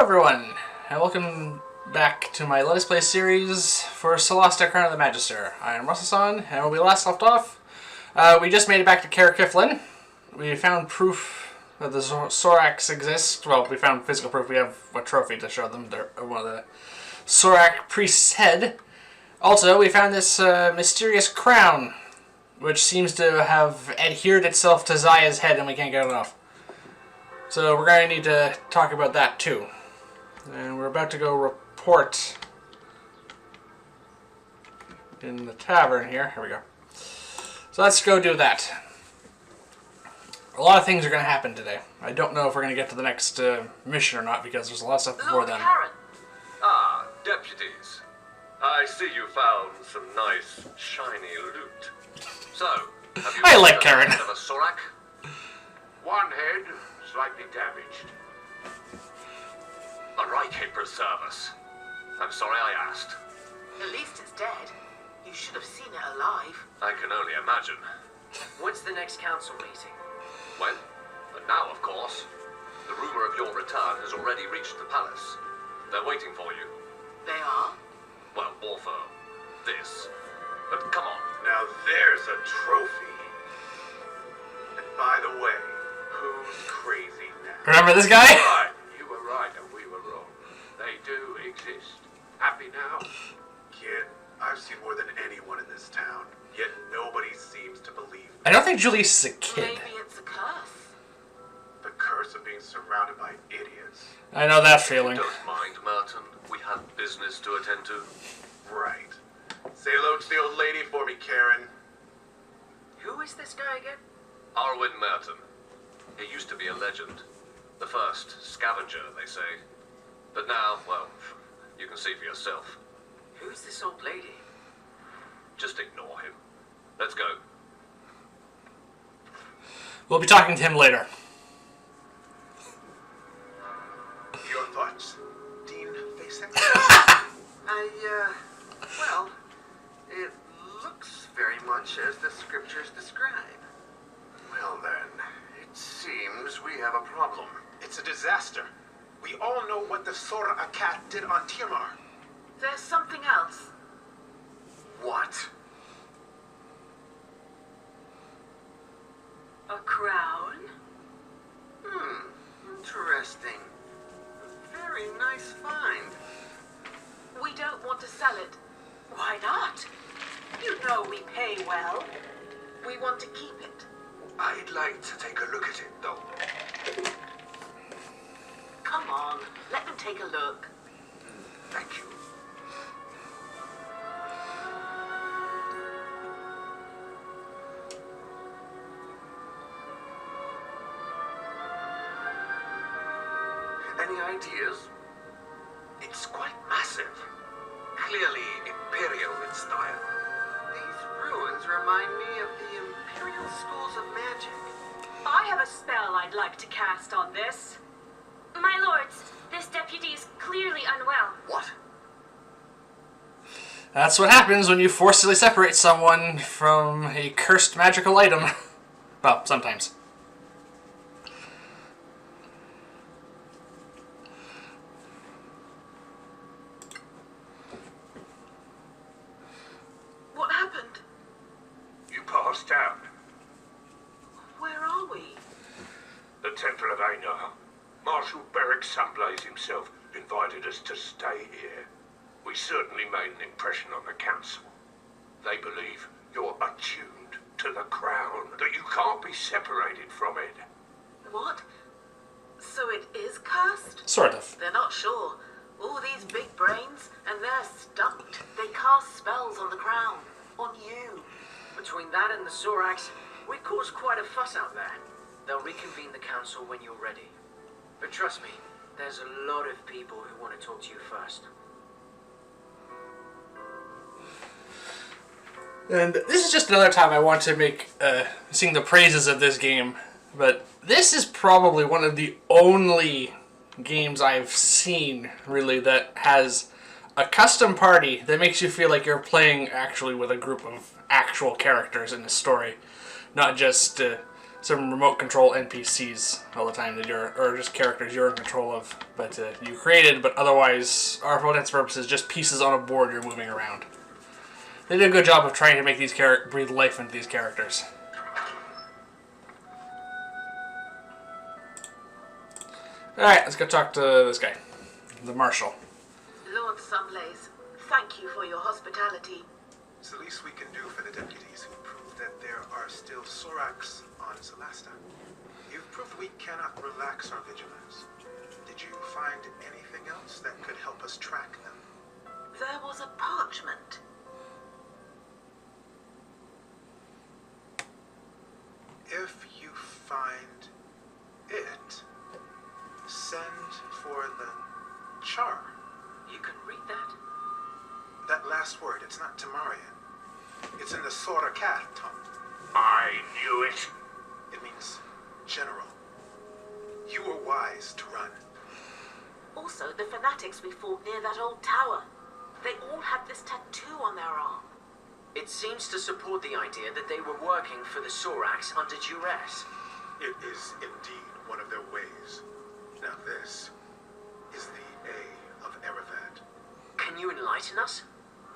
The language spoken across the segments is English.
everyone, and welcome back to my Let Us Play series for Solasta, Crown of the Magister. I am S.A.N, and when we last left off, we just made it back to Caer Cyflen. We found proof that the Soraks exist. Well, we found physical proof. We have a trophy to show them. They're one of the Sorak priest's head. Also, we found this mysterious crown, which seems to have adhered itself to Xaia's head, and we can't get it off. So we're going to need to talk about that too. And we're about to go report in the tavern here. Here we go. So let's go do that. A lot of things are going to happen today. I don't know if we're going to get to the next mission or not, because there's a lot of stuff before then. Ah, deputies. I see you found some nice, shiny loot. So, have you I like Karen. of a Sorak? One head, slightly damaged. A right head preserve us. I'm sorry I asked. At least it's dead. You should have seen it alive. I can only imagine. When's the next council meeting? When? But now, of course. The rumor of your return has already reached the palace. They're waiting for you. They are? Well, more for this. But come on. Now there's a trophy. And by the way, who's crazy now? Remember this guy? Right, you were right and we were wrong. They do exist. Happy now? Kid, I've seen more than anyone in this town, yet nobody seems to believe me. I don't think Julius is a kid. Maybe it's a curse. The curse of being surrounded by idiots. I know that feeling. Don't mind, Merton. We have business to attend to. Right. Say hello to the old lady for me, Karen. Who is this guy again? Arwen Merton. He used to be a legend. The first scavenger, they say. But now, well, you can see for yourself. Who's this old lady? Just ignore him. Let's go. We'll be talking to him later. Your thoughts, Dean Facing? Well, it looks very much as the scriptures describe. Well then, it seems we have a problem. It's a disaster. We all know what the Sorak did on Timar. There's something else. What? A crown? Interesting. Very nice find. We don't want to sell it. Why not? You know we pay well. We want to keep it. I'd like to take a look at it, though. Come on, let them take a look. Thank you. Any ideas? It's quite massive. Clearly imperial in style. These ruins remind me of the Imperial Schools of Magic. I have a spell I'd like to cast on this. My lords, this deputy is clearly unwell. What? That's what happens when you forcibly separate someone from a cursed magical item. Well, sometimes. What happened? You passed out. Where are we? The Temple of Einar. Marshal Beric Sunblaze himself invited us to stay here. We certainly made an impression on the council. They believe you're attuned to the crown, that you can't be separated from it. What? So it is cursed? Sort of. They're not sure. All these big brains, and they're stumped. They cast spells on the crown. On you. Between that and the Soraks, we caused quite a fuss out there. They'll reconvene the council when you're ready. But trust me, there's a lot of people who want to talk to you first. And this is just another time I want to sing the praises of this game. But this is probably one of the only games I've seen, really, that has a custom party that makes you feel like you're playing actually with a group of actual characters in the story. Not just some remote control NPCs all the time that or just characters you're in control of, but you created, but otherwise, are for all intents and purposes, just pieces on a board you're moving around. They did a good job of trying to make these breathe life into these characters. Alright, let's go talk to this guy, the Marshal. Lord Sunblaze, thank you for your hospitality. It's the least we can do for the deputies who proved that there are still Soraks on Solasta. You've proved we cannot relax our vigilance. Did you find anything else that could help us track them? There was a parchment. If you find it, send for the char. You can read that? That last word, it's not Tamarian. It's in the Sorak tongue. I knew it. It means general. You were wise to run. Also, the fanatics we fought near that old tower. They all had this tattoo on their arm. It seems to support the idea that they were working for the Soraks under duress. It is indeed one of their ways. Now this is the A of Erevad. Can you enlighten us?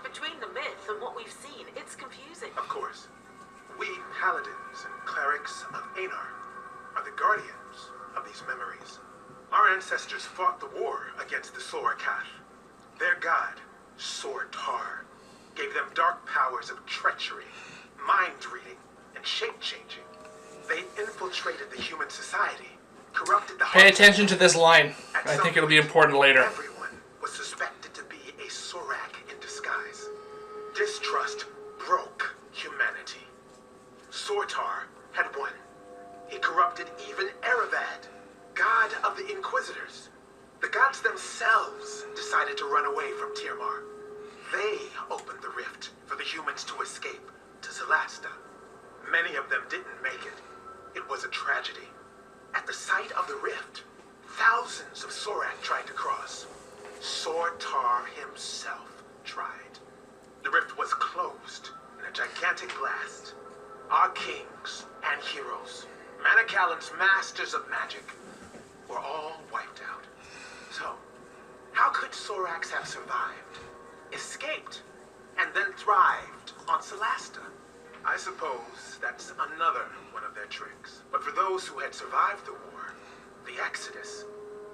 Between the myth and what we've seen, it's confusing. Of course, we paladins and clerics of Anar are the guardians of these memories. Our ancestors fought the war against the Sorakath. Their god, Sortar, gave them dark powers of treachery, mind-reading, and shape-changing. They infiltrated the human society, corrupted the Pay hearts. attention to this line. At I some think it'll be point, important later. Everyone was suspected to be a Sorak in disguise. Distrust broke humanity. Sortar had won. He corrupted even Erevad, god of the Inquisitors. The gods themselves decided to run away from Tirmar. They opened the rift for the humans to escape to Solasta. Many of them didn't make it. It was a tragedy. At the site of the rift, thousands of Sorak tried to cross. Sortar himself tried. The rift was closed in a gigantic blast. Our kings and heroes, Manicalan's masters of magic, were all wiped out. So, how could Soraks have survived, escaped, and then thrived on Solasta? I suppose that's another one of their tricks. But for those who had survived the war, the Exodus,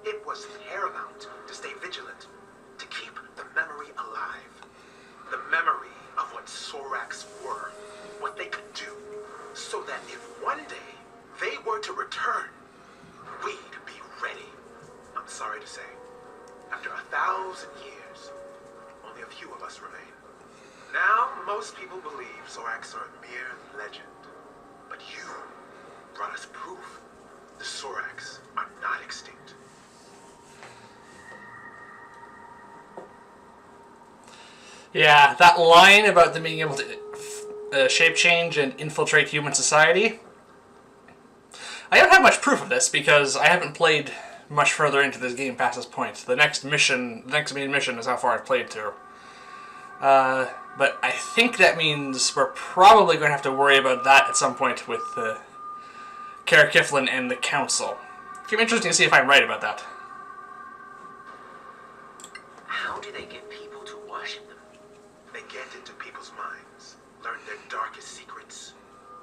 it was paramount to stay vigilant, to keep the memory alive. The memory of what Soraks were, what they could do, so that if one day they were to return, we'd be ready. I'm sorry to say, after 1,000 years, only a few of us remain. Now, most people believe Soraks are a mere legend. But you brought us proof. The Soraks are not extinct. Yeah, that line about them being able to shape change and infiltrate human society. I don't have much proof of this because I haven't played much further into this game past this point. The next main mission is how far I've played through. But I think that means we're probably going to have to worry about that at some point with Caer Cyflen and the Council. It's going to be interesting to see if I'm right about that. How do they get people to worship them? They get into people's minds, learn their darkest secrets,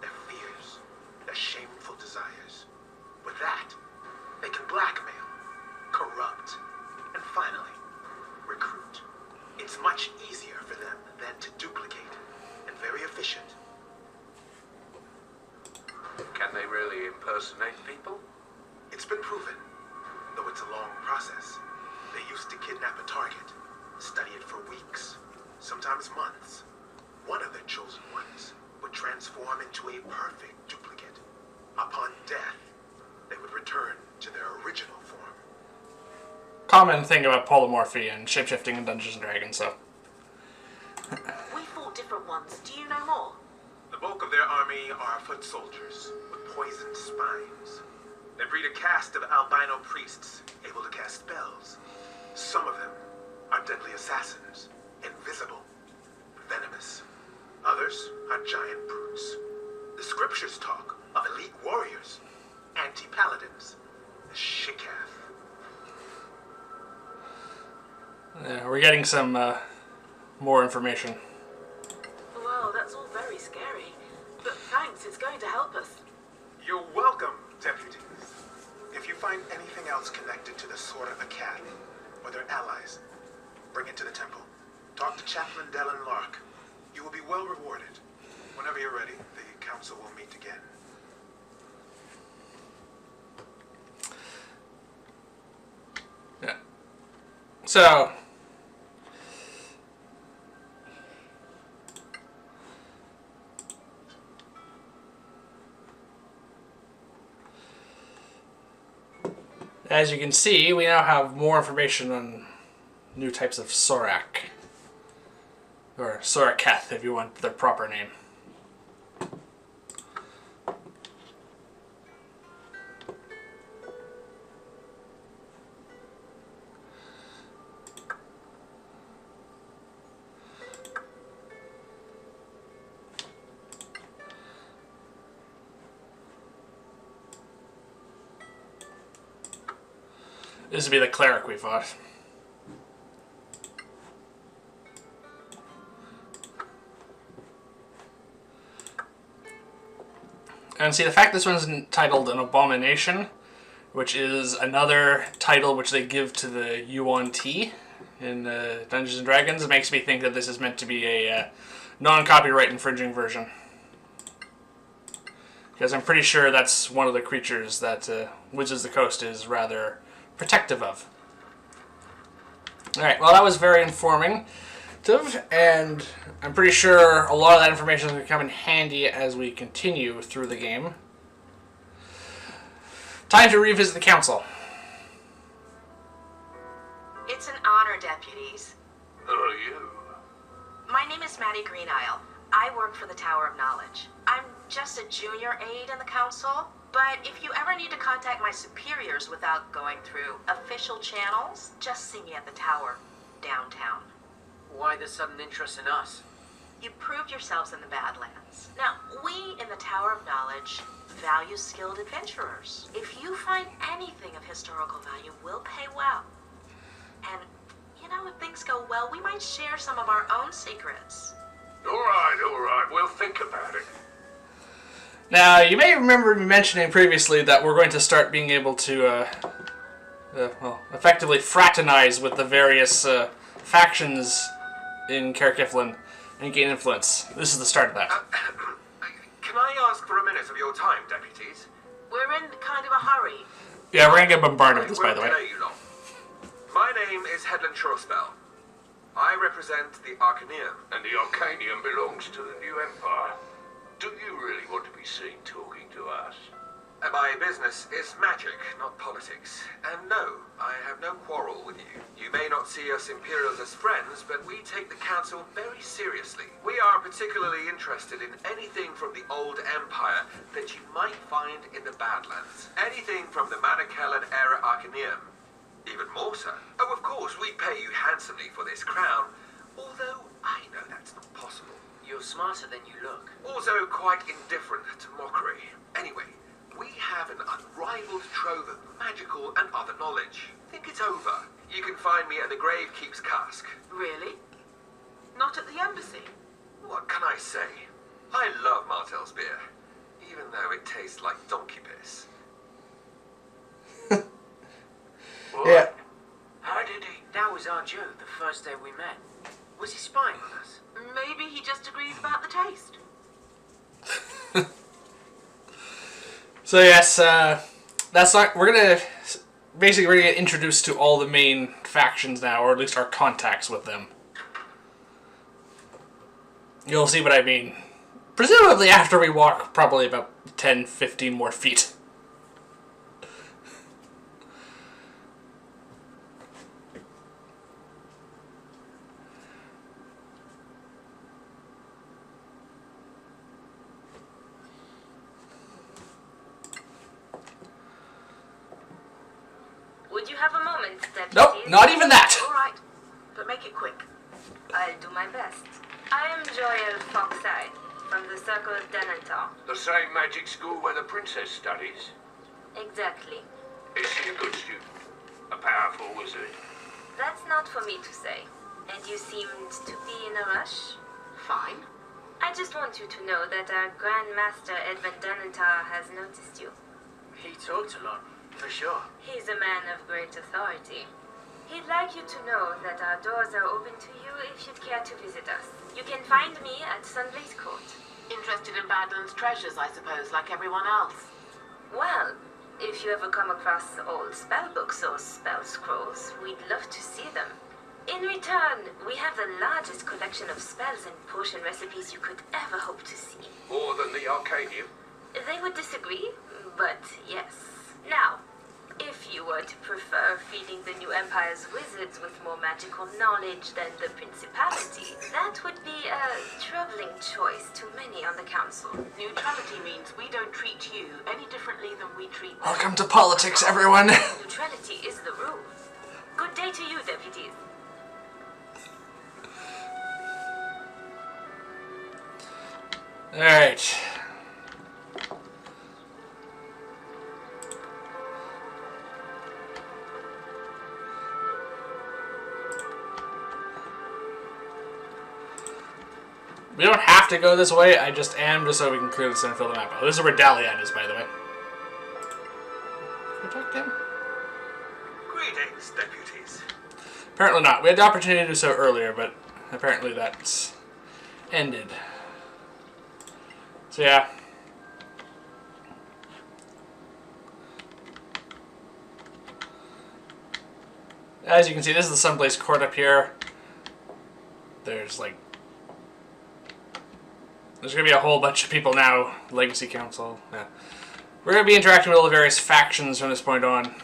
their fears, their shameful desires. With that, they can blackmail, corrupt, and finally, recruit. It's much easier for them than to duplicate, and very efficient. Can they really impersonate people? It's been proven, though it's a long process. They used to kidnap a target, study it for weeks, sometimes months. One of their chosen ones would transform into a perfect duplicate. Upon death, they would return to their original form. Common thing about polymorphy and shapeshifting in Dungeons & Dragons, so. We fought different ones. Do you know more? The bulk of their army are foot soldiers with poisoned spines. They breed a caste of albino priests able to cast spells. Some of them are deadly assassins, invisible, venomous. Others are giant brutes. The scriptures talk of elite warriors, anti-paladins, the Shikath. Yeah, we're getting some more information. Wow, that's all very scary. But thanks, it's going to help us. You're welcome, deputies. If you find anything else connected to the Sword of the Cat, or their allies, bring it to the temple. Talk to Chaplain Dellen Lark. You will be well rewarded. Whenever you're ready, the council will meet again. Yeah. So, as you can see, we now have more information on new types of Sorak. Or Sorakath, if you want their proper name. This would be the cleric we fought. And see, the fact this one's titled An Abomination, which is another title which they give to the UNT in Dungeons & Dragons, makes me think that this is meant to be a non-copyright infringing version. Because I'm pretty sure that's one of the creatures that Wizards of the Coast is rather protective of. Alright, well that was very informative, and I'm pretty sure a lot of that information is going to come in handy as we continue through the game. Time to revisit the council. It's an honor, deputies. Who are you? My name is Maddie Greenisle. I work for the Tower of Knowledge. I'm just a junior aide in the council, but if you ever need to contact my superiors without going through official channels, just see me at the tower, downtown. Why the sudden interest in us? You proved yourselves in the Badlands. Now, we in the Tower of Knowledge value skilled adventurers. If you find anything of historical value, we'll pay well. And, you know, if things go well, we might share some of our own secrets. All right, we'll think about it. Now, you may remember me mentioning previously that we're going to start being able to, well, effectively fraternize with the various factions in Caer Cyflen and gain influence. This is the start of that. Can I ask for a minute of your time, deputies? We're in kind of a hurry. Yeah, we're going to get bombarded with this, by the way. Won't delay you long. My name is Headland Shorespell. I represent the Arcaneum. And the Arcanium belongs to the new empire. Do you really want to be seen talking to us? My business is magic, not politics. And no, I have no quarrel with you. You may not see us Imperials as friends, but we take the Council very seriously. We are particularly interested in anything from the old Empire that you might find in the Badlands. Anything from the Manichaelan era Arcaneum. Even more so. Oh, of course, we pay you handsomely for this crown, although I know that's not possible. You're smarter than you look. Also quite indifferent to mockery. Anyway, we have an unrivaled trove of magical and other knowledge. Think it over. You can find me at the Gravekeep's Cask. Really? Not at the embassy? What can I say? I love Martell's beer, even though it tastes like donkey piss. What? Yeah. How did he? That was our Joe the first day we met. Was he spying on us? Maybe he just agrees about the taste. So yes, that's not. We're gonna get introduced to all the main factions now, or at least our contacts with them. You'll see what I mean. Presumably after we walk probably about 10, 15 more feet. Would you have a moment, deputies? Nope, not even that. All right, make it quick. I'll do my best. I am Joel Foxeye, from the Circle of Denantar. The same magic school where the princess studies. Exactly. Is she a good student? A powerful wizard? That's not for me to say. And you seemed to be in a rush? Fine. I just want you to know that our Grand Master Edmund Denantar has noticed you. He talked a lot, for sure. He's a man of great authority. He'd like you to know that our doors are open to you if you'd care to visit us. You can find me at Sunblaze Court. Interested in Badlands treasures, I suppose, like everyone else. Well, if you ever come across old spell books or spell scrolls, we'd love to see them. In return, we have the largest collection of spells and potion recipes you could ever hope to see. More than the Arcanium? They would disagree, but yes. Now, if you were to prefer feeding the New Empire's wizards with more magical knowledge than the Principality, that would be a troubling choice to many on the Council. Neutrality means we don't treat you any differently than we treat them. Welcome to politics, everyone. Neutrality is the rule. Good day to you, deputies. Alright. We don't have to go this way, I just am, just so we can clear this and fill the map out. This is where Dalian is, by the way. Can we talk to him? Greetings, deputies. Apparently not. We had the opportunity to do so earlier, but apparently that's ended. So yeah. As you can see, this is the Sunblaze Court up here. There's like... There's going to be a whole bunch of people now. Legacy Council. Yeah. We're going to be interacting with all the various factions from this point on.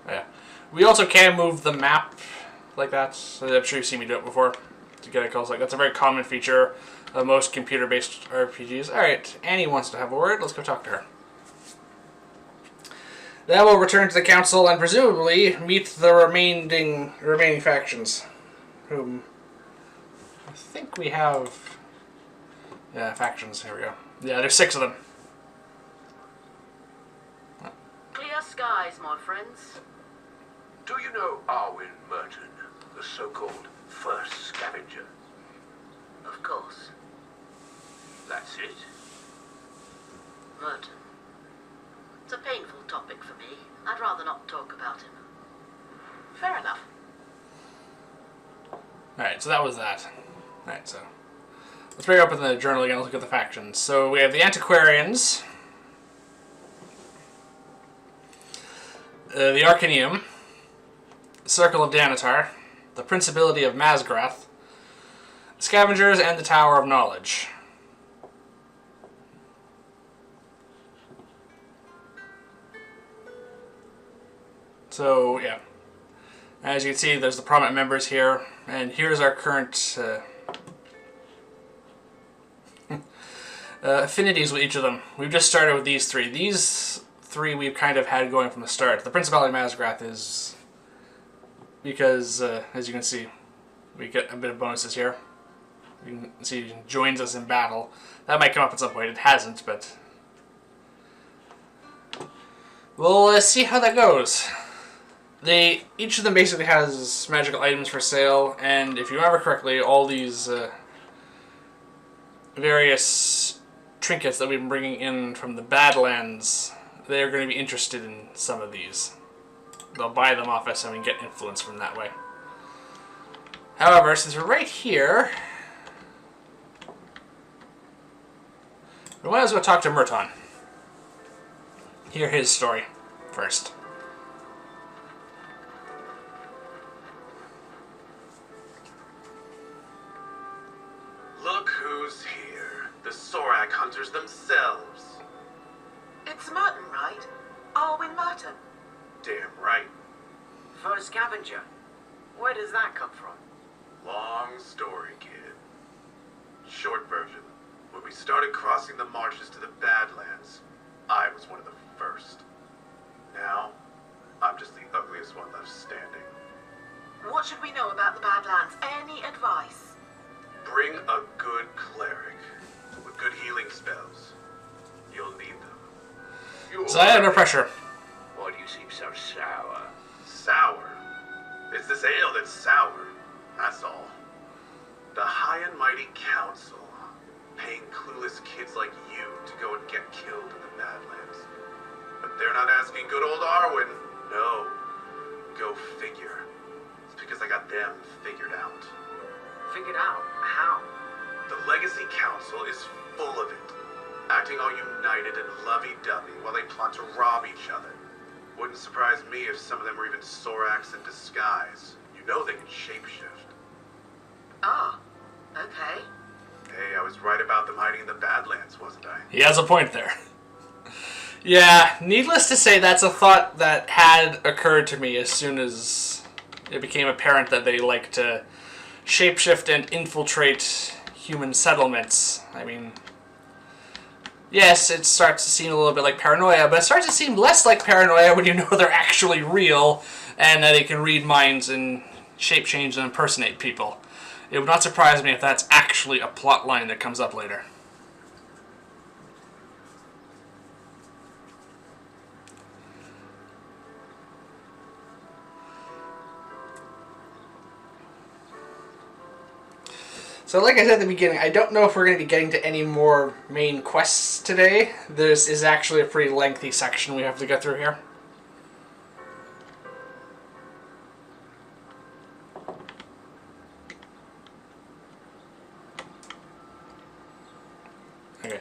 Yeah. We also can move the map like that. I'm sure you've seen me do it before. To get a call. Like, that's a very common feature of most computer-based RPGs. Alright, Annie wants to have a word. Let's go talk to her. Then we'll return to the council and presumably meet the remaining factions. Whom I think we have... Yeah, factions. Here we go. Yeah, there's 6 of them. Clear skies, my friends. Do you know Arwen Merton, the so-called first scavenger? Of course. That's it? Merton. It's a painful topic for me. I'd rather not talk about him. Fair enough. Alright, so that was that. Alright, so let's bring it up in the journal again. Let's look at the factions. So we have the Antiquarians, the Arcanium, the Circle of Danatar, the Principality of Mazgrath, the Scavengers, and the Tower of Knowledge. So, yeah. As you can see, there's the prominent members here, and here's our current affinities with each of them. We've just started with these 3. These 3 we've kind of had going from the start. The Principality of Mazgrath is because, as you can see, we get a bit of bonuses here. You can see he joins us in battle. That might come up at some point. It hasn't, but we'll see how that goes. Each of them basically has magical items for sale, and if you remember correctly, all these various trinkets that we've been bringing in from the Badlands, they're going to be interested in some of these. They'll buy them off us and we can get influence from that way. However, since we're right here, we might as well talk to Merton. Hear his story first. Look who's here. The Sorak hunters themselves. It's Merton, right? Arwen Merton. Damn right. First scavenger. Where does that come from? Long story, kid. Short version. When we started crossing the marshes to the Badlands, I was one of the first. Now, I'm just the ugliest one left standing. What should we know about the Badlands? Any advice? Xaia, no pressure. Why do you seem so sour? Sour? It's this ale that's sour. That's all. The High and Mighty Council, paying clueless kids like you to go and get killed in the Badlands. But they're not asking good old Arwen. No. Go figure. It's because I got them figured out. Figured out? How? The Legacy Council is full of it. Acting all united and lovey-dovey while they plot to rob each other. Wouldn't surprise me if some of them were even Soraks in disguise. You know they can shapeshift. Oh, okay. Hey, I was right about them hiding in the Badlands, wasn't I? He has a point there. Yeah, needless to say, that's a thought that had occurred to me as soon as it became apparent that they like to shapeshift and infiltrate human settlements. I mean, yes, it starts to seem a little bit like paranoia, but it starts to seem less like paranoia when you know they're actually real and that they can read minds and shape change and impersonate people. It would not surprise me if that's actually a plot line that comes up later. So like I said at the beginning, I don't know if we're going to be getting to any more main quests today. This is actually a pretty lengthy section we have to get through here. Okay,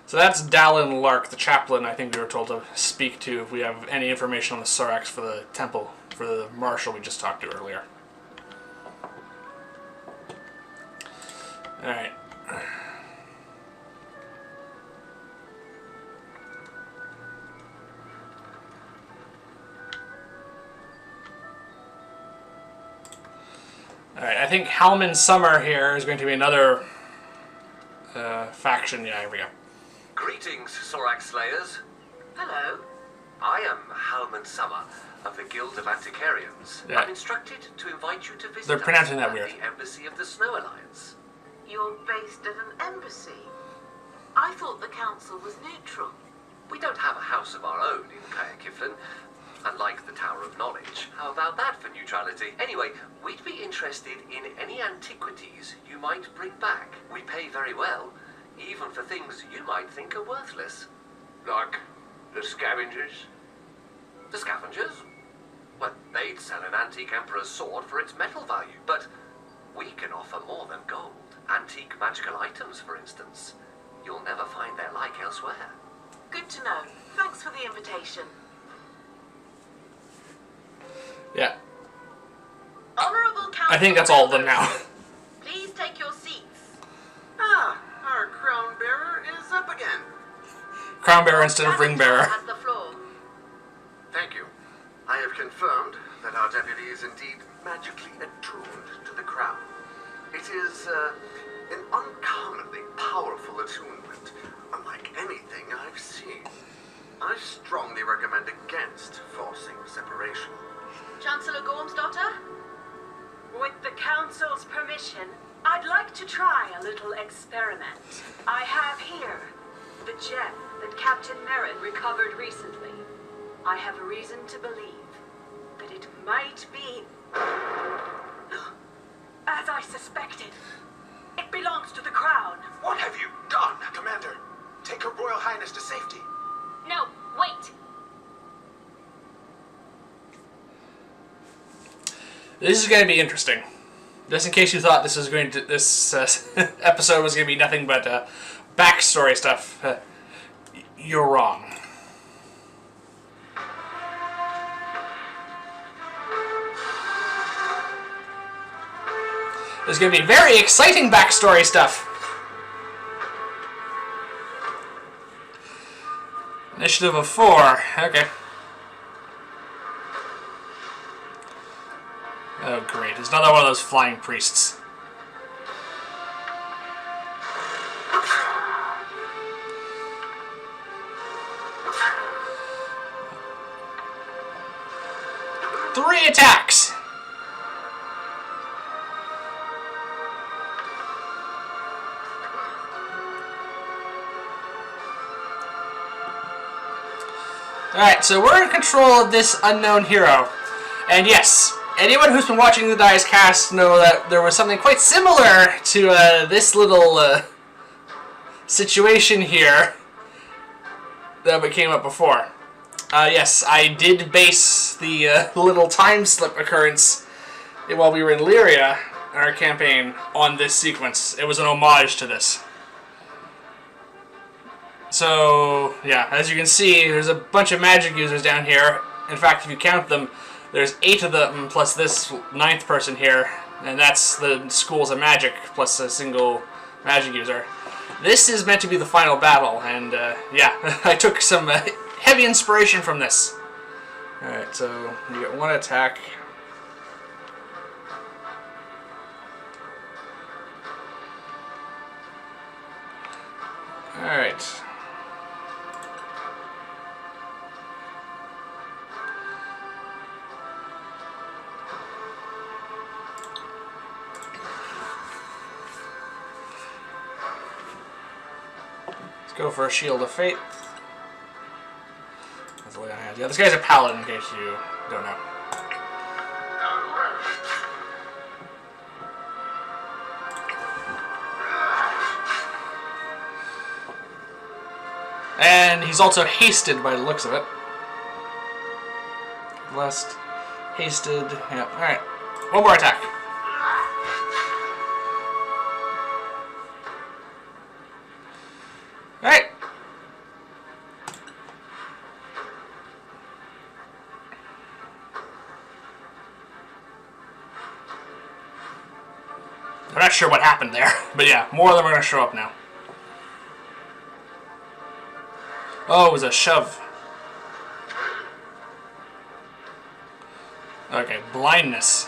so that's Dallin Lark, the chaplain I think we were told to speak to if we have any information on the Soraks for the temple, for the marshal we just talked to earlier. Alright. Alright, I think Halman Summer here is going to be another faction. Yeah, here we go. Greetings, Sorak Slayers. Hello. I am Halman Summer of the Guild of Antiquarians. Yeah. I'm instructed to invite you to visit They're pronouncing us that at weird. the Embassy of the Snow Alliance. You're based at an embassy. I thought the council was neutral. We don't have a house of our own in Caer Cyflen, unlike the Tower of Knowledge. How about that for neutrality? Anyway, we'd be interested in any antiquities you might bring back. We pay very well, even for things you might think are worthless. Like the scavengers? The scavengers? Well, they'd sell an antique emperor's sword for its metal value, but we can offer more than gold. Antique magical items, for instance. You'll never find their like elsewhere. Good to know. Thanks for the invitation. Yeah, Honorable Council I think that's all of them members, now. Please take your seats. Ah, our crown bearer is up again. Crown bearer instead of ring bearer. Has the floor. Thank you. I have confirmed that our deputy is indeed magically attuned to the crown. It is an uncommonly powerful attunement, unlike anything I've seen. I strongly recommend against forcing separation. Chancellor Gorm's daughter? With the Council's permission, I'd like to try a little experiment. I have here the gem that Captain Merrin recovered recently. I have a reason to believe that it might be as I suspected. It belongs to the Crown. What have you done, Commander? Take Her Royal Highness to safety. No, wait. This is going to be interesting. Just in case you thought this episode was going to be nothing but backstory stuff, you're wrong. There's going to be very exciting backstory stuff. Initiative of 4. Okay. Oh, great. It's another one of those flying priests. Three attacks! Alright, so we're in control of this unknown hero. And yes, anyone who's been watching the Dice cast know that there was something quite similar to this little situation here that came up before. Yes, I did base the little time slip occurrence while we were in Lyria, our campaign, on this sequence. It was an homage to this. So, yeah, as you can see, there's a bunch of magic users down here. In fact, if you count them, there's 8 of them plus this 9th person here, and that's the schools of magic plus a single magic user. This is meant to be the final battle, and yeah, I took some heavy inspiration from this. Alright, so you get 1 attack. Alright. Go for a Shield of Fate. That's the way I have. Yeah, this guy's a paladin, in case you don't know. And he's also hasted by the looks of it. Blessed, hasted. Yeah. All right. 1 more attack. Alright. I'm not sure what happened there, but yeah, more of them are going to show up now. Oh, it was a shove. Okay, blindness.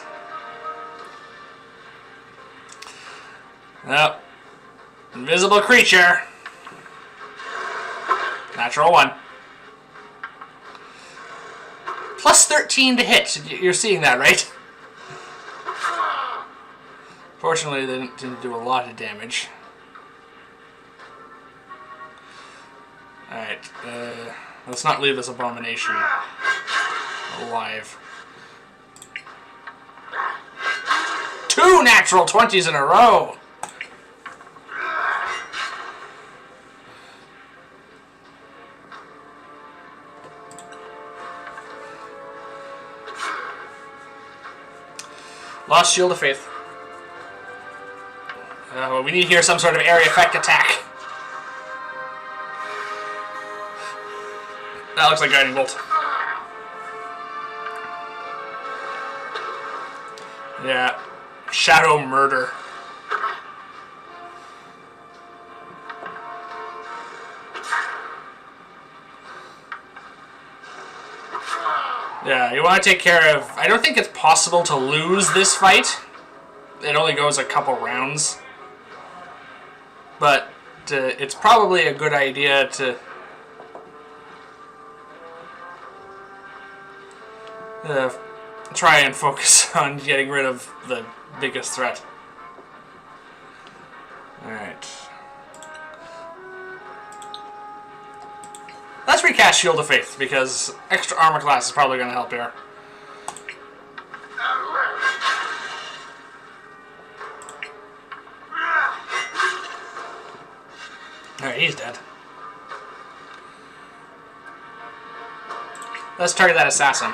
Nope. Invisible creature. Natural 1. Plus 13 to hit. You're seeing that, right? Fortunately, they didn't do a lot of damage. Alright, let's not leave this abomination alive. 2 natural 20s in a row! Lost Shield of Faith. We need here some sort of area effect attack. That looks like Guiding Bolt. Yeah. Shadow Murder. Yeah, you want to take care of... I don't think it's possible to lose this fight. It only goes a couple rounds. But it's probably a good idea to... try and focus on getting rid of the biggest threat. Alright. Let's recast Shield of Faith, because extra armor class is probably going to help here. Alright, he's dead. Let's target that assassin.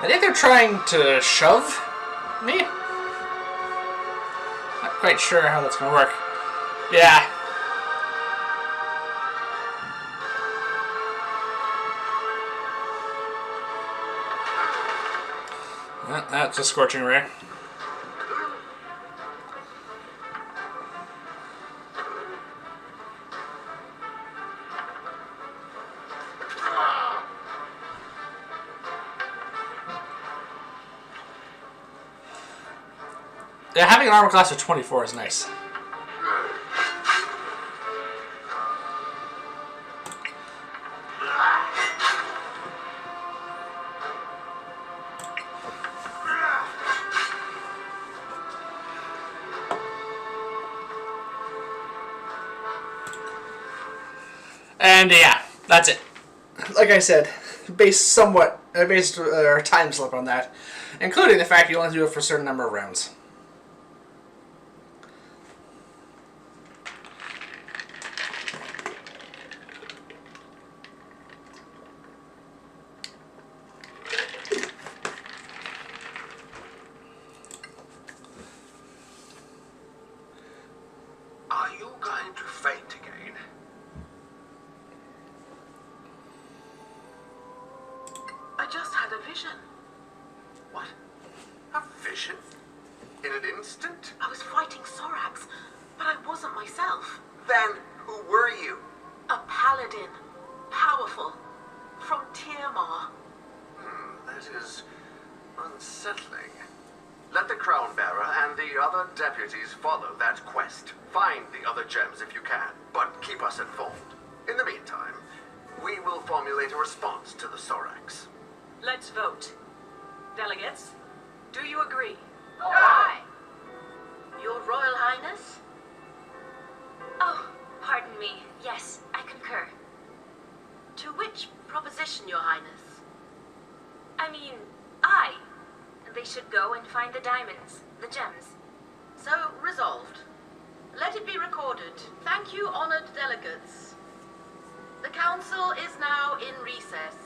I think they're trying to shove me. Not quite sure how that's going to work. Yeah. That's a Scorching Ray. Yeah, having an armor class of 24 is nice. And yeah, that's it. Like I said, based our time slip on that, including the fact you only do it for a certain number of rounds. Are you going to faint again? I just had a vision. What? A vision? In an instant? I was fighting Sorax, but I wasn't myself. Then who were you? A paladin. Powerful. From Tiamat. That is unsettling. Let the crown bearer and the other deputies follow that quest. Find the other gems if you can, but keep us informed. In the meantime, we will formulate a response to the Sorax. Let's vote. Delegates, do you agree? Aye. Your Royal Highness? Oh, pardon me. Yes, I concur. To which proposition, Your Highness? I mean, aye. They should go and find the diamonds, the gems. So, resolved. Let it be recorded. Thank you, honored delegates. The council is now in recess.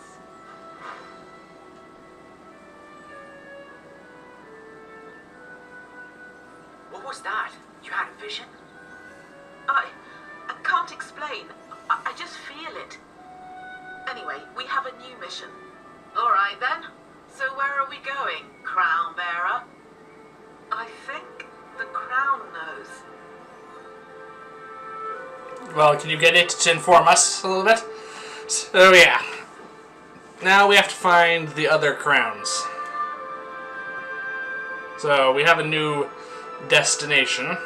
What was that? You had a vision? I can't explain. I just feel it. Anyway, we have a new mission. All right, then. So where are we going, Crown Bearer? I think the Crown knows. Well, can you get it to inform us a little bit? So yeah. Now we have to find the other crowns. So we have a new destination.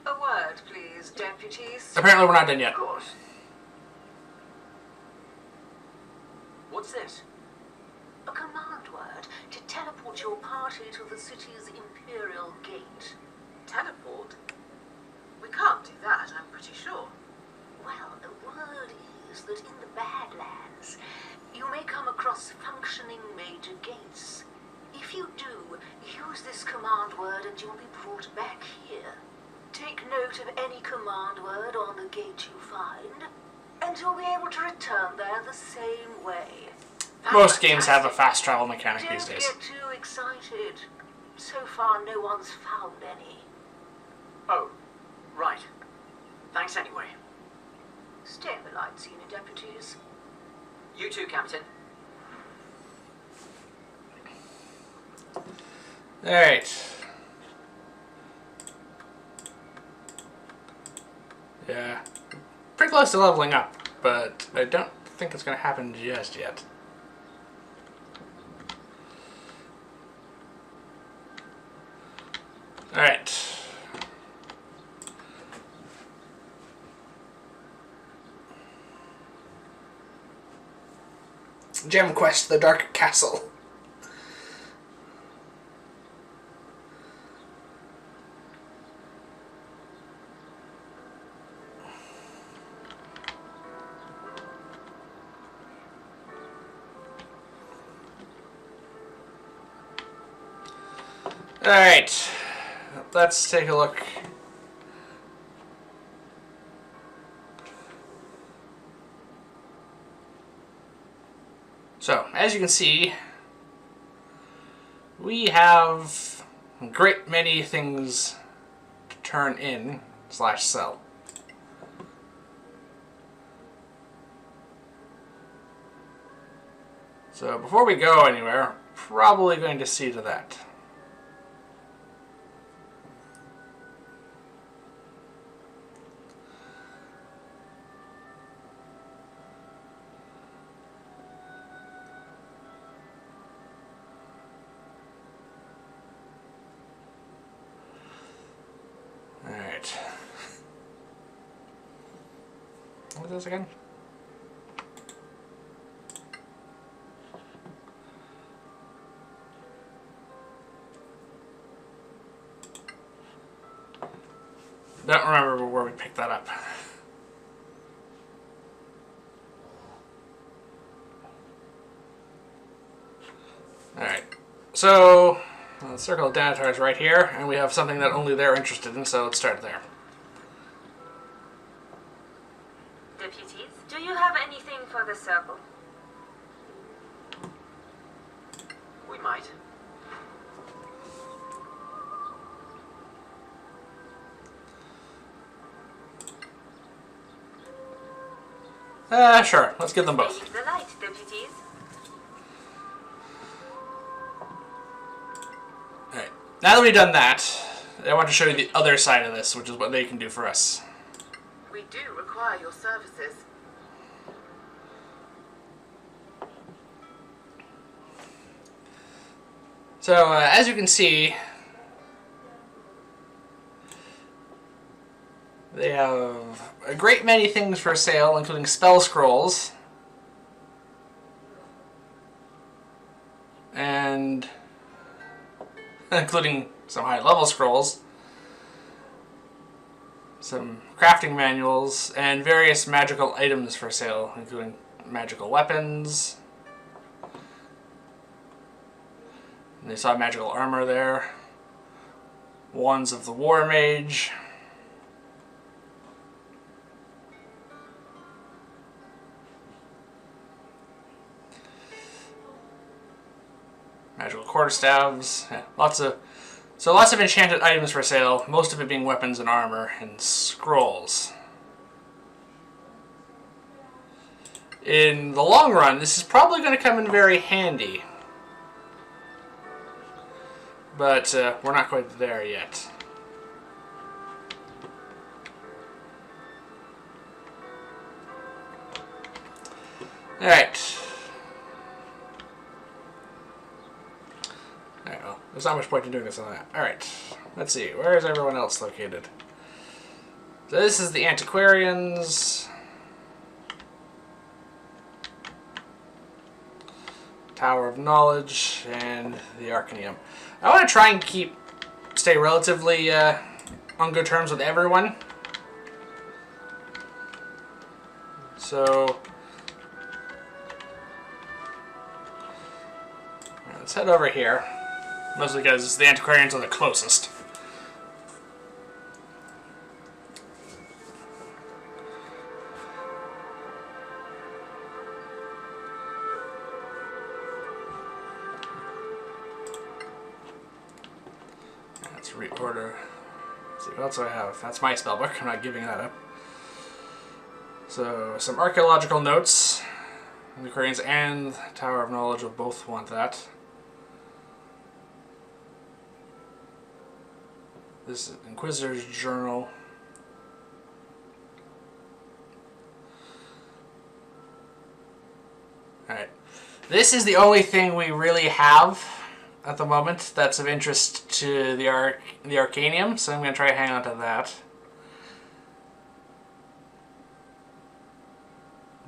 A word, please, deputies. Apparently we're not done yet. Of course. What's this? A command word to teleport your party to the city's Imperial Gate. Teleport? We can't do that, I'm pretty sure. Well, the word is that in the Badlands, you may come across functioning major gates. If you do, use this command word and you'll be brought back here. Take note of any command word on the gate you find, and you'll be able to return there the same way. Most games have a fast travel mechanic these days. Don't get too excited. So far, no one's found any. Oh, right. Thanks anyway. Stay in the light, senior deputies. You too, Captain. Alright. Yeah. Pretty close to leveling up, but I don't think it's going to happen just yet. Alright. Gem Quest, the Dark Castle. Alright, let's take a look. So, as you can see, we have a great many things to turn in / sell. So before we go anywhere, probably going to see to that. Alright. What is this again? Don't remember where we picked that up. Alright, so the circle of Danatar is right here, and we have something that only they're interested in, so let's start there. Deputies, do you have anything for the circle? We might. Sure, let's give them both. Speak the light, deputies. Alright, now that we've done that, I want to show you the other side of this, which is what they can do for us. We do require your services. So, as you can see, they have a great many things for sale, including spell scrolls, and including some high-level scrolls, some crafting manuals, and various magical items for sale, including magical weapons. And they saw magical armor there, wands of the War Mage, magical quarterstaves, yeah, lots of enchanted items for sale, most of it being weapons and armor and scrolls. In the long run, this is probably going to come in very handy, but we're not quite there yet. Alright. Alright, well, there's not much point in doing this on that. Alright, let's see. Where is everyone else located? So this is the Antiquarians. Tower of Knowledge, and the Arcanium. I want to try and stay relatively on good terms with everyone. So, let's head over here. Mostly because the Antiquarians are the closest. Let's reorder. Let's see, what else do I have? That's my spellbook. I'm not giving that up. So, some archaeological notes. The Antiquarians and Tower of Knowledge will both want that. This is Inquisitor's Journal. Alright. This is the only thing we really have at the moment that's of interest to the Arcanium, so I'm going to try to hang on to that.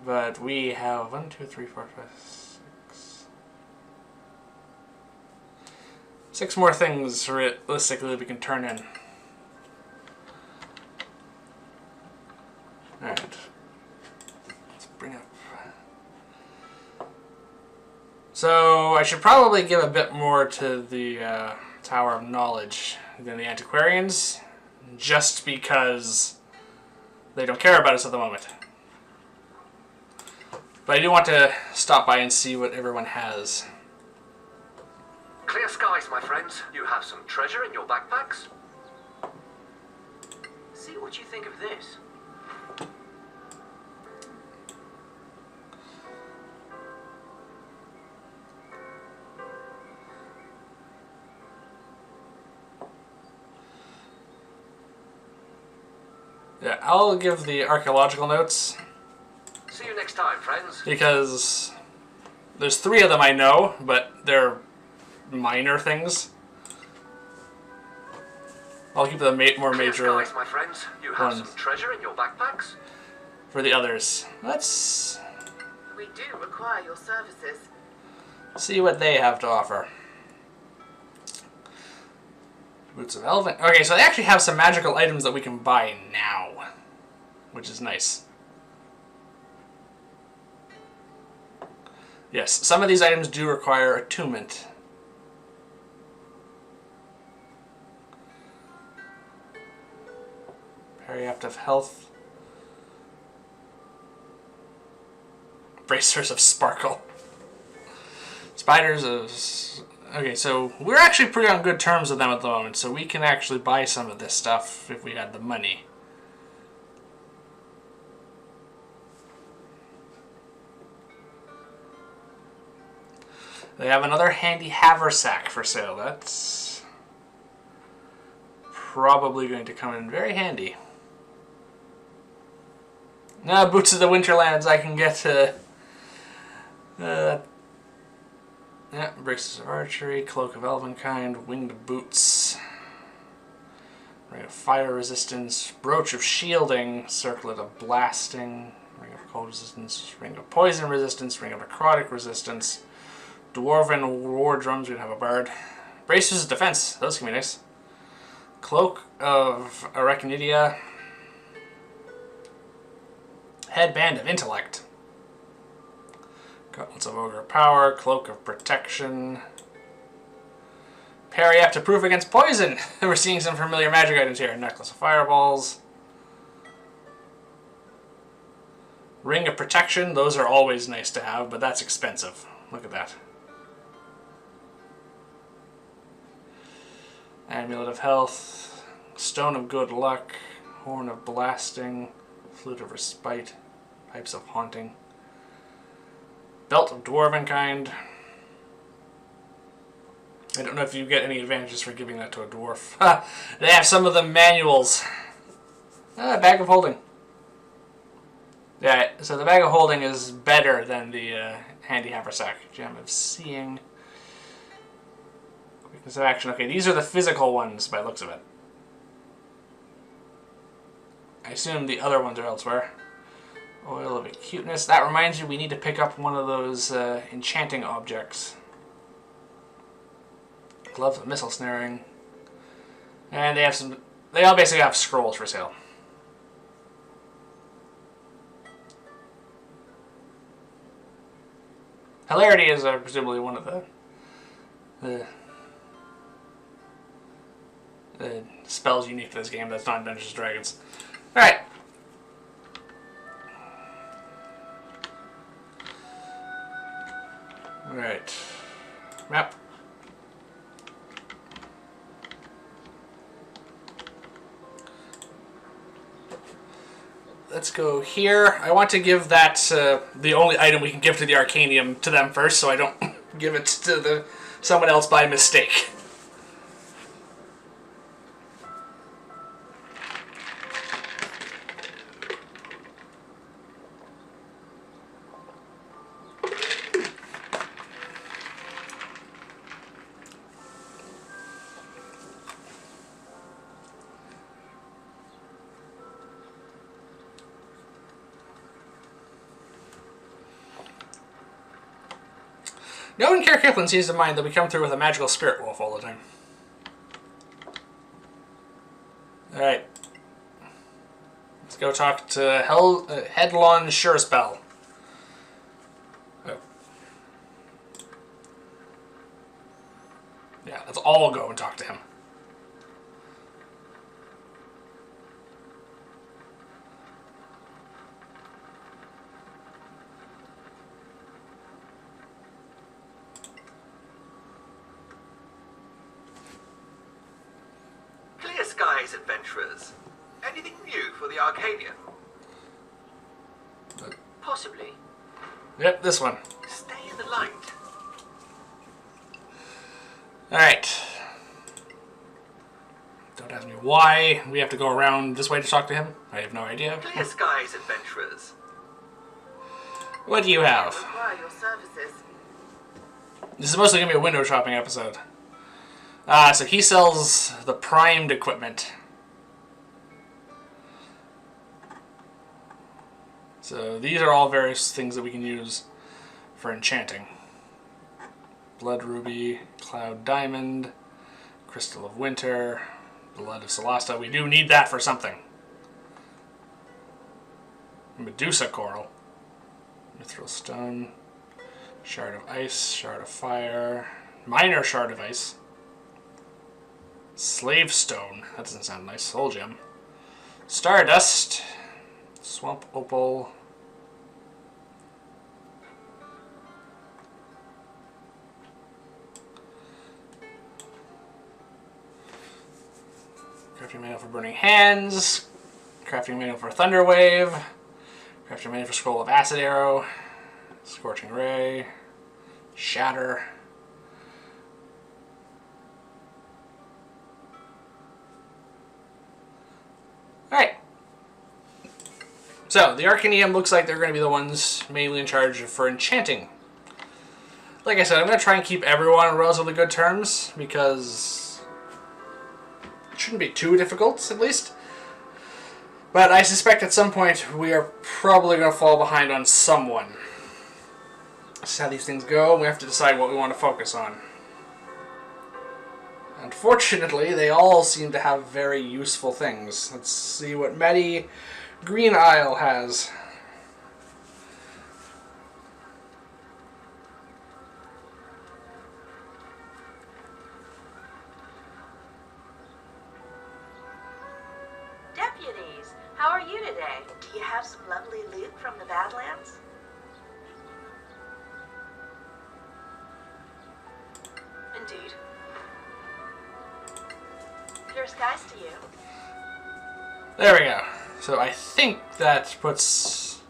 But we have 1, 2, 3, 4, 5, 6 more things realistically we can turn in. Alright. Let's bring up. So I should probably give a bit more to the Tower of Knowledge than the Antiquarians, just because they don't care about us at the moment. But I do want to stop by and see what everyone has. Clear skies, my friends. You have some treasure in your backpacks? See what you think of this. Yeah, I'll give the archaeological notes. See you next time, friends. Because there's 3 of them I know, but they're minor things. I'll keep the more major Clear skies, my friends. You have ones. some treasure in your backpacks? for the others. Let's We do require your services. see what they have to offer. Boots of Elven. Okay, so they actually have some magical items that we can buy now, which is nice. Yes, some of these items do require attunement. Periaptive health. Bracers of sparkle. Spiders of... Okay, so we're actually pretty on good terms with them at the moment, so we can actually buy some of this stuff if we had the money. They have another handy haversack for sale. That's probably going to come in very handy. Now, Boots of the Winterlands, I can get yeah, Braces of Archery, Cloak of Elvenkind, Winged Boots, Ring of Fire Resistance, Brooch of Shielding, Circlet of Blasting, Ring of Cold Resistance, Ring of Poison Resistance, Ring of Necrotic Resistance, Dwarven War Drums, we have a Bard, Bracers of Defense, those can be nice, Cloak of Arachnidia, Headband of Intellect, Gauntlets of Ogre Power, Cloak of Protection, Periaptive Proof against Poison. We're seeing some familiar magic items here. Necklace of Fireballs, Ring of Protection. Those are always nice to have, but that's expensive. Look at that. Amulet of Health, Stone of Good Luck, Horn of Blasting, Flute of Respite, Pipes of Haunting, Belt of Dwarvenkind. I don't know if you get any advantages for giving that to a dwarf. They have some of the manuals. Bag of Holding. Yeah, so the Bag of Holding is better than the handy haversack. Gem of Seeing. Quickness of Action. Okay, these are the physical ones by the looks of it. I assume the other ones are elsewhere. Oil of Acuteness. That reminds you, we need to pick up one of those enchanting objects. Gloves of Missile Snaring. And they have some... They all basically have scrolls for sale. Hilarity is presumably one of the spells unique to this game that's not Dungeons & Dragons. Alright. Alright. Map. Let's go here. I want to give that the only item we can give to the Arcanium to them first, so I don't give it to someone else by mistake. No one Caer Cyflen seems to mind that we come through with a magical spirit wolf all the time. Alright. Let's go talk to Headlong Surespell. Oh. Yeah, let's all go and talk to him. Skies, adventurers. Anything new for the Arcanian? Possibly. Yep, this one. Stay in the light. Alright. Don't ask me why we have to go around this way to talk to him. I have no idea. Clear skies, adventurers. What do you have? Require your services. This is mostly going to be a window shopping episode. So he sells the primed equipment. So these are all various things that we can use for enchanting. Blood Ruby, Cloud Diamond, Crystal of Winter, Blood of Solasta. We do need that for something. Medusa Coral, Mithril Stone, Shard of Ice, Shard of Fire, Minor Shard of Ice, Slave Stone, that doesn't sound nice, Soul Gem, Stardust, Swamp Opal, crafting manual for Burning Hands, crafting manual for Thunder Wave, crafting manual for Scroll of Acid Arrow, Scorching Ray, Shatter, alright. So, the Arcaneum looks like they're going to be the ones mainly in charge for enchanting. Like I said, I'm going to try and keep everyone on relatively good terms, because it shouldn't be too difficult, at least. But I suspect at some point we are probably going to fall behind on someone. That's how these things go, and we have to decide what we want to focus on. Unfortunately, they all seem to have very useful things. Let's see what Maddie Green Isle has. Deputies, how are you today? Do you have some lovely loot from the Badlands? Indeed. Clear skies to you. There we go. So I think that puts...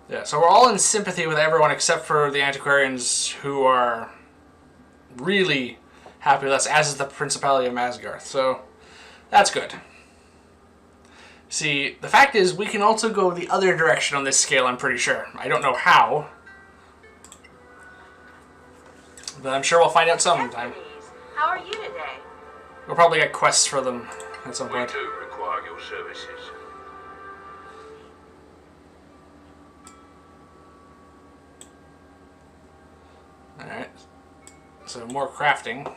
Yeah, so we're all in sympathy with everyone except for the antiquarians who are really happy with us, as is the Principality of Masgarth. So that's good. See, the fact is we can also go the other direction on this scale, I'm pretty sure. I don't know how, but I'm sure we'll find out sometime. Deputies, how are you today? We'll probably get quests for them at some We point. do require your services. Alright. So more crafting.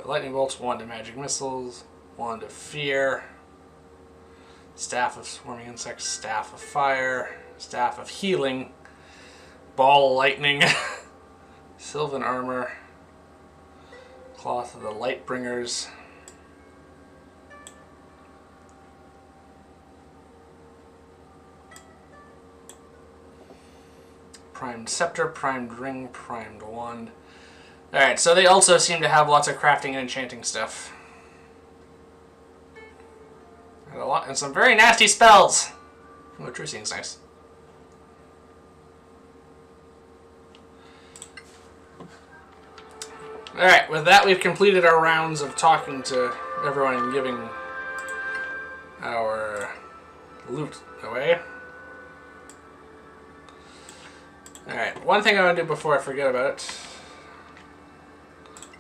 Lightning bolts, wand of magic missiles, wand of fear, staff of swarming insects, staff of fire, staff of healing, ball of lightning, sylvan armor, cloth of the light bringers, primed scepter, primed ring, primed wand. Alright, so they also seem to have lots of crafting and enchanting stuff. And a lot, and some very nasty spells. Oh, True Seeing's nice. Alright, with that we've completed our rounds of talking to everyone and giving our loot away. Alright, one thing I want to do before I forget about it.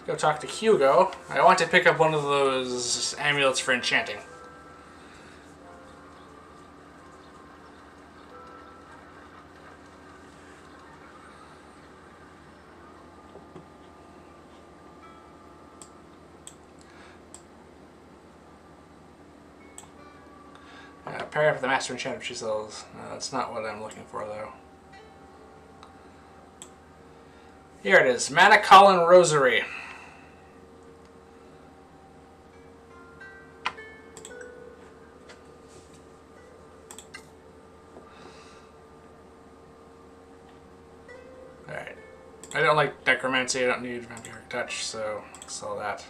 Go talk to Hugo. I want to pick up one of those amulets for enchanting. Pair up with the Master Enchantment she sells. That's not what I'm looking for, though. Here it is. Mana Colin Rosary. Alright. I don't like Necromancy. I don't need Vampiric Touch, so I'll sell that.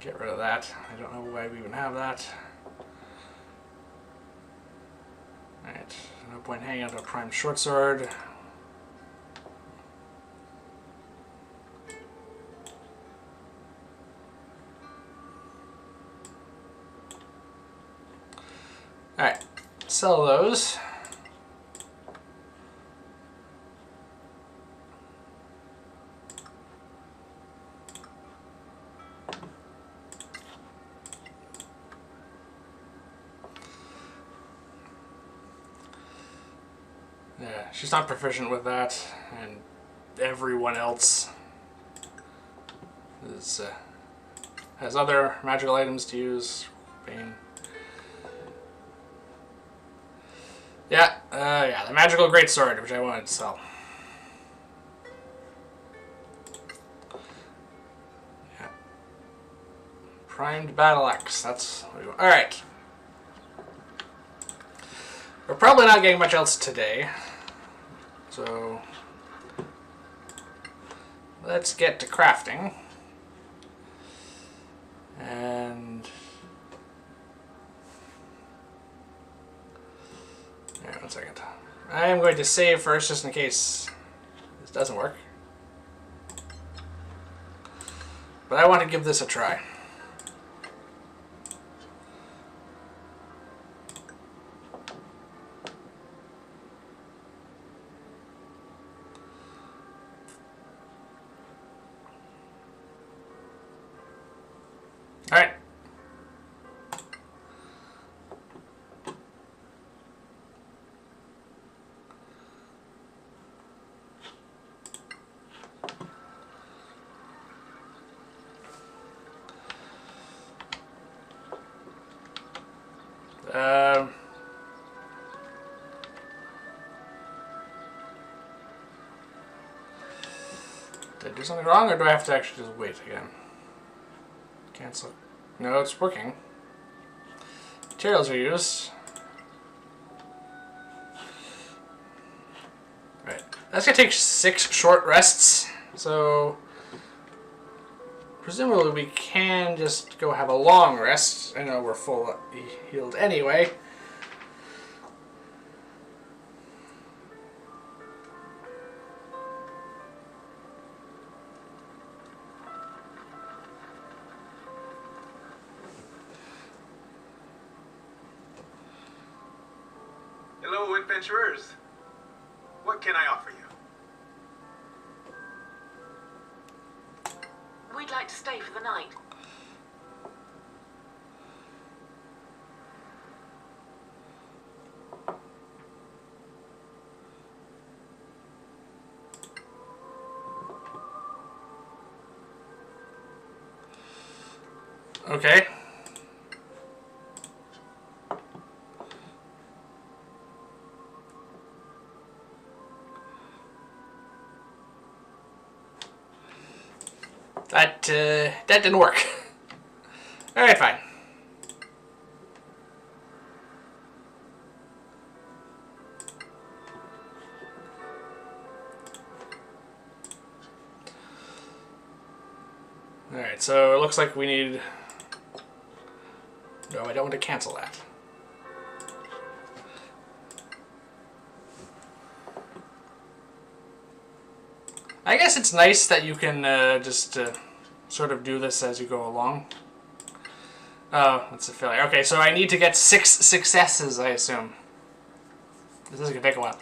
Get rid of that. I don't know why we even have that. Alright. No point hanging out a Prime Short Sword. Alright, sell those. Yeah, she's not proficient with that, and everyone else is, has other magical items to use. Bane. Yeah, the magical greatsword, which I wanted to sell. Yeah. Primed battle axe. That's what we want. All right. We're probably not getting much else today, so let's get to crafting. And yeah, 1 second. I am going to save first, just in case this doesn't work. But I want to give this a try. All right. Did I do something wrong, or do I have to actually just wait again? Cancel. No, it's working. Materials are used. Right. That's gonna take 6 short rests, so presumably we can just go have a long rest. I know we're full healed anyway. Hello, adventurers. What can I offer you? We'd like to stay for the night. Okay. That didn't work. All right, fine. All right, so it looks like we need. No, I don't want to cancel that. I guess it's nice that you can just sort of do this as you go along. Oh, that's a failure. Okay, so I need to get 6 successes, I assume. This is going to take a while.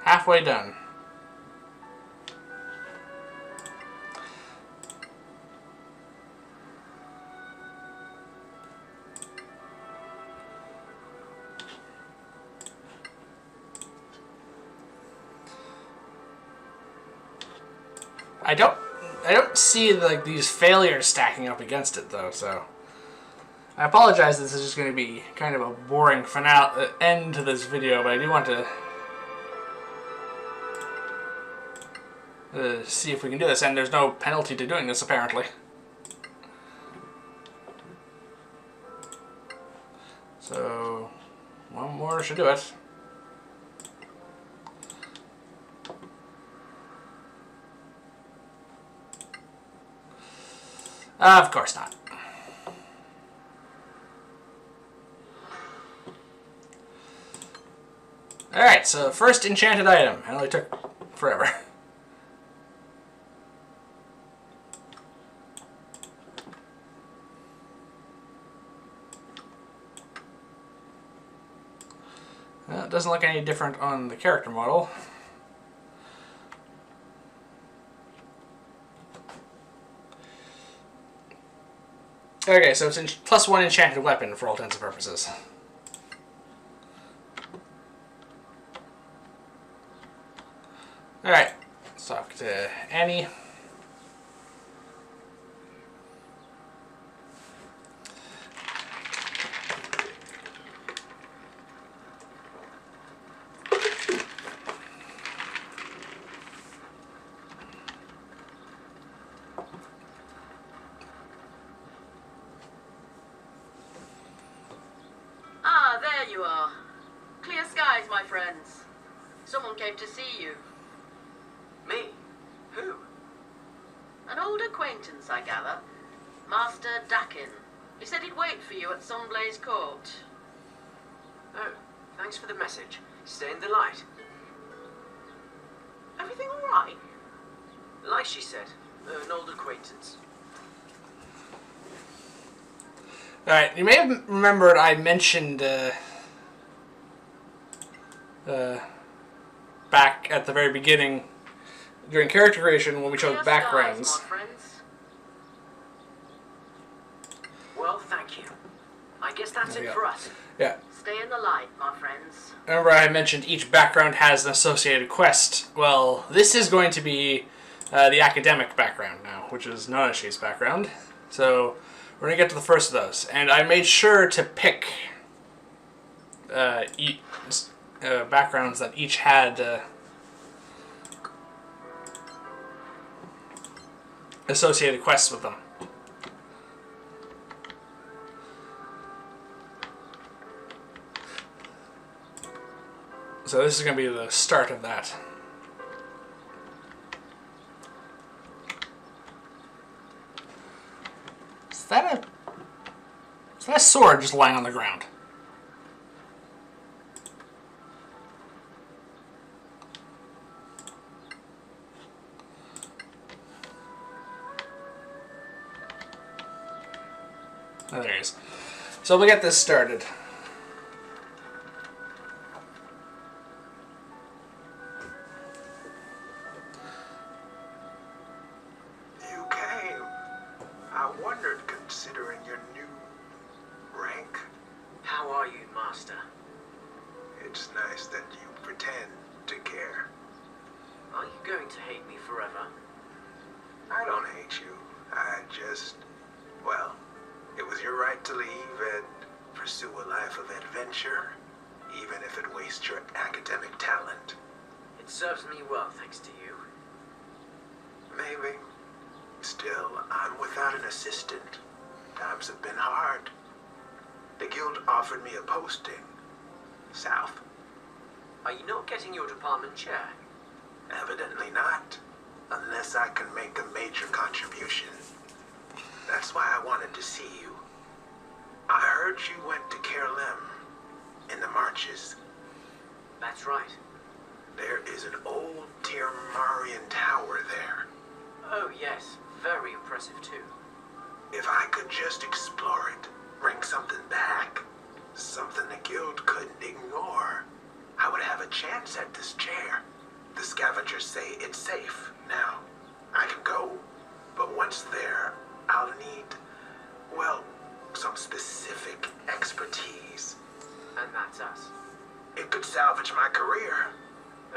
Halfway done. I don't see like these failures stacking up against it though, so I apologize. This is just going to be kind of a boring finale end to this video, but I do want to see if we can do this, and there's no penalty to doing this apparently. So one more should do it. Of course not. Alright, so first enchanted item. It only took forever. Well, it doesn't look any different on the character model. Okay, so it's +1 enchanted weapon for all intents and purposes. Alright, let's talk to Annie. Ah, there you are. Clear skies, my friends. Someone came to see you. Me? Who? An old acquaintance, I gather. Master Dakin. He said he'd wait for you at Sunblaze Court. Oh, thanks for the message. Stay in the light. Everything all right? Like she said, an old acquaintance. Alright, you may have remembered I mentioned back at the very beginning during character creation when we showed Clear backgrounds. skies, my friends. Well, thank you. I guess that's There we it go. for us. Yeah. Stay in the light, my friends. Remember I mentioned each background has an associated quest. Well, this is going to be the academic background now, which is Nanashi's background. So we're going to get to the first of those. And I made sure to pick backgrounds that each had associated quests with them. So this is going to be the start of that. Is that a sword just lying on the ground? Oh, there he is. So we'll get this started. You came. I wondered, considering your new rank. How are you, Master? It's nice that you pretend to care. Are you going to hate me forever? I don't hate you. I just, well, it was your right to leave and pursue a life of adventure, even if it wastes your academic talent. It serves me well, thanks to you. Maybe. Still, I'm without an assistant. Times have been hard. The guild offered me a posting. South. Are you not getting your department chair? Evidently not. Unless I can make a major contribution. That's why I wanted to see you. I heard you went to Caer Cyflen in the marches. That's right. There is an old Tirmarian tower there. Oh, yes. Very impressive, too. If I could just explore it, bring something back, something the guild couldn't ignore, I would have a chance at this chair. The scavengers say it's safe now. I can go, but once there, I'll need, well, some specific expertise. And that's us. It could salvage my career.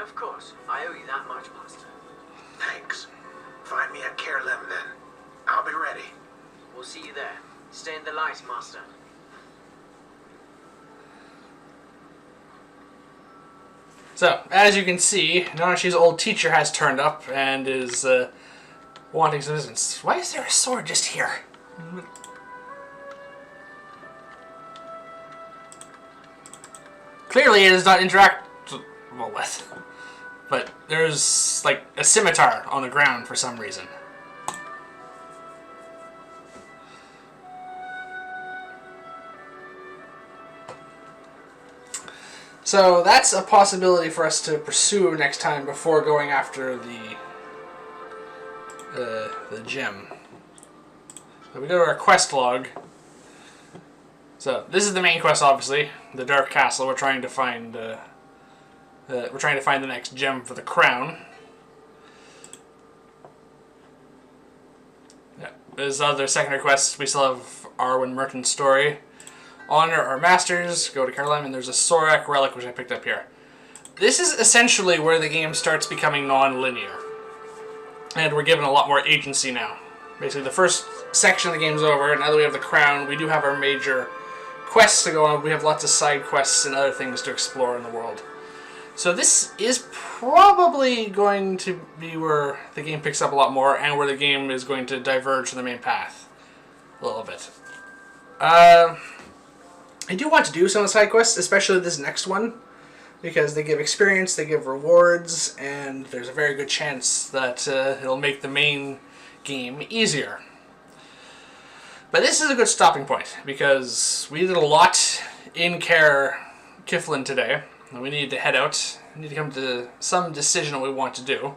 Of course. I owe you that much, Master. Thanks. Find me at Caer Cyflen then. I'll be ready. We'll see you there. Stay in the light, Master. So, as you can see, Nanashi's old teacher has turned up and is wanting some assistance. Why is there a sword just here? Clearly it is not interactable with. But there's, like, a scimitar on the ground for some reason. So that's a possibility for us to pursue next time before going after the gem. So we go to our quest log. So this is the main quest, obviously, the Dark Castle. We're trying to find the next gem for the crown. Yeah, There's other secondary quests. We still have Arwen Merton's story. Honor our masters, go to Caroline, and there's a Sorak relic which I picked up here. This is essentially where the game starts becoming non-linear. And we're given a lot more agency now. Basically, the first section of the game's over, and now that we have the crown, we do have our major quests to go on. We have lots of side quests and other things to explore in the world. So this is probably going to be where the game picks up a lot more, and where the game is going to diverge from the main path a little bit. I do want to do some of the side quests, especially this next one, because they give experience, they give rewards, and there's a very good chance that it'll make the main game easier. But this is a good stopping point, because we did a lot in Caer Cyflen today, and we need to head out. We need to come to some decision on what we want to do.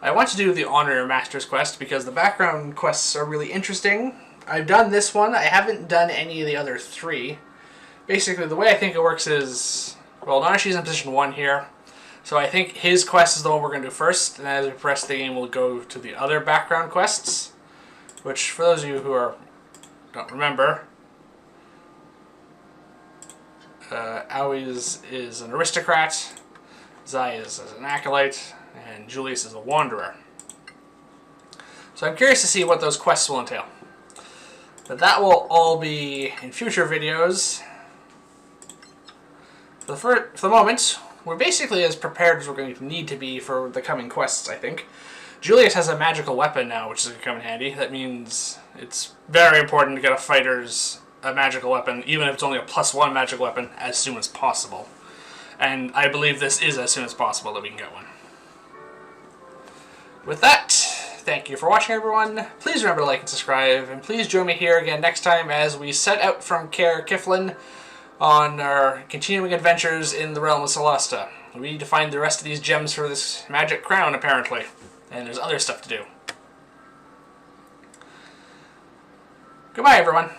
I want to do the Honor Your Masters quest, because the background quests are really interesting. I've done this one, I haven't done any of the other three. Basically, the way I think it works is, well, Donashi's in position 1 here, so I think his quest is the one we're going to do first, and as we progress the game, we'll go to the other background quests, which, for those of you who don't remember, Aoi's is an aristocrat, Xaia's is an acolyte, and Julius is a wanderer. So I'm curious to see what those quests will entail. But that will all be in future videos. For the moment, we're basically as prepared as we're going to need to be for the coming quests, I think. Julius has a magical weapon now, which is going to come in handy. That means it's very important to get a fighter's magical weapon, even if it's only a +1 magical weapon, as soon as possible. And I believe this is as soon as possible that we can get one. With that, thank you for watching, everyone. Please remember to like and subscribe, and please join me here again next time as we set out from Caer Cyflen on our continuing adventures in the realm of Solasta. We need to find the rest of these gems for this magic crown, apparently. And there's other stuff to do. Goodbye, everyone.